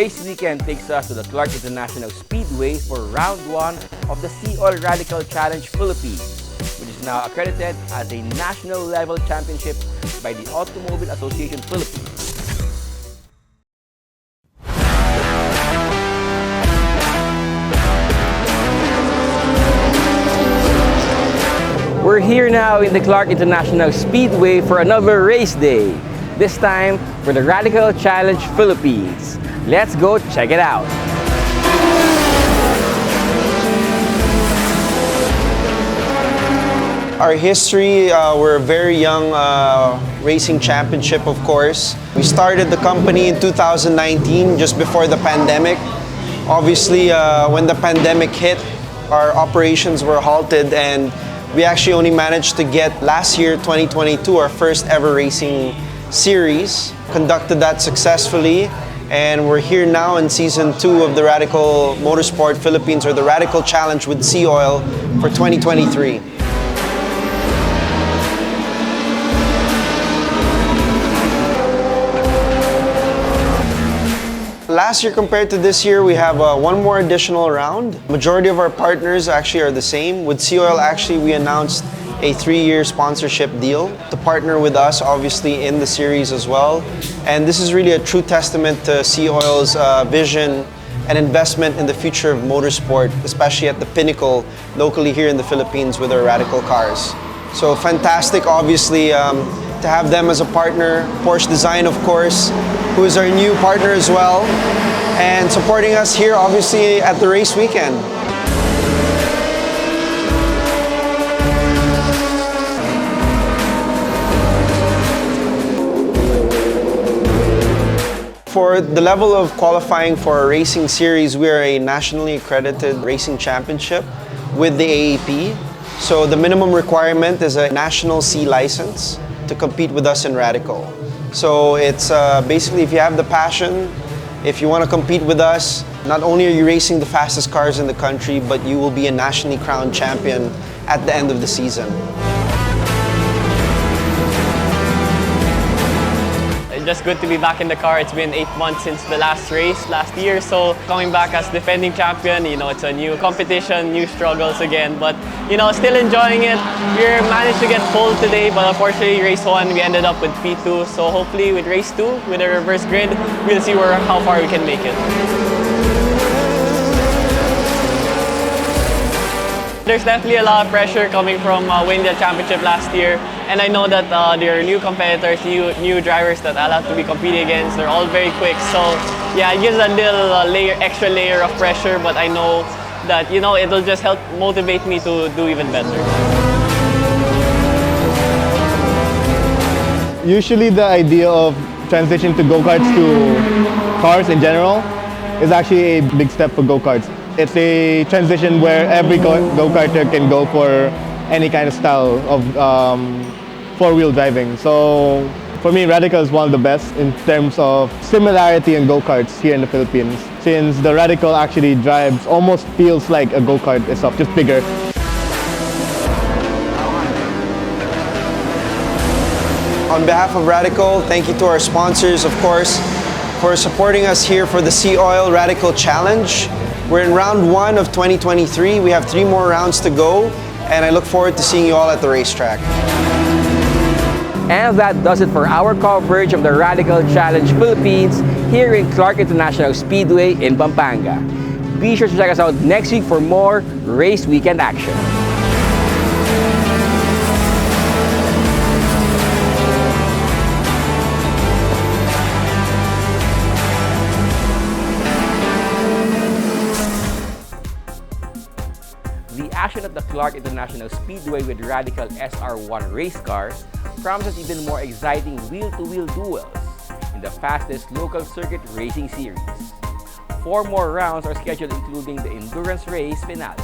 race weekend takes us to the Clark International Speedway for round 1 of the SEAOIL Radical Challenge Philippines, which is now accredited as a national level championship by the Automobile Association Philippines. We're here now in the Clark International Speedway for another race day, this time for the Radical Challenge Philippines. Let's go check it out. Our history, we're a very young racing championship, of course. We started the company in 2019, just before the pandemic. Obviously, when the pandemic hit, our operations were halted, and we actually only managed to get last year, 2022, our first ever racing series. Conducted that successfully, and we're here now in season 2 of the Radical Motorsport Philippines, or the Radical Challenge with SEAOIL for 2023. Last year compared to this year, we have one more additional round. Majority of our partners actually are the same. With SEAOIL, actually, we announced a 3-year sponsorship deal to partner with us, obviously, in the series as well. And this is really a true testament to SEAOIL's vision and investment in the future of motorsport, especially at the pinnacle locally here in the Philippines with our Radical cars. So fantastic, obviously, to have them as a partner. Porsche Design, of course, who is our new partner as well, and supporting us here, obviously, at the race weekend. For the level of qualifying for a racing series, we are a nationally accredited racing championship with the AAP. So the minimum requirement is a national C license to compete with us in Radical. So it's basically, if you have the passion, if you want to compete with us, not only are you racing the fastest cars in the country, but you will be a nationally crowned champion at the end of the season. Just good to be back in the car. It's been 8 months since the last race last year, so coming back as defending champion, it's a new competition, new struggles again, but still enjoying it. We managed to get pole today, but unfortunately race 1 we ended up with P2, so hopefully with race 2 with a reverse grid, we'll see how far we can make it. There's definitely a lot of pressure coming from winning the championship last year, and I know that there are new competitors, new drivers that I'll have to be competing against. They're all very quick, so yeah, it gives a little extra layer of pressure, but I know that it'll just help motivate me to do even better. Usually the idea of transitioning to go-karts to cars in general is actually a big step for go-karts. It's a transition where every go-karter can go for any kind of style of four-wheel driving. So for me, Radical is one of the best in terms of similarity in go-karts here in the Philippines, since the Radical actually drives, almost feels like a go-kart itself, just bigger. On behalf of Radical, thank you to our sponsors, of course, for supporting us here for the SEAOIL Radical Challenge. We're in round 1 of 2023. We have 3 more rounds to go, and I look forward to seeing you all at the racetrack. And that does it for our coverage of the Radical Challenge Philippines here in Clark International Speedway in Pampanga. Be sure to check us out next week for more race weekend action. The action at the Clark International Speedway with Radical SR1 race cars promises even more exciting wheel-to-wheel duels in the fastest local circuit racing series. 4 more rounds are scheduled, including the endurance race finale.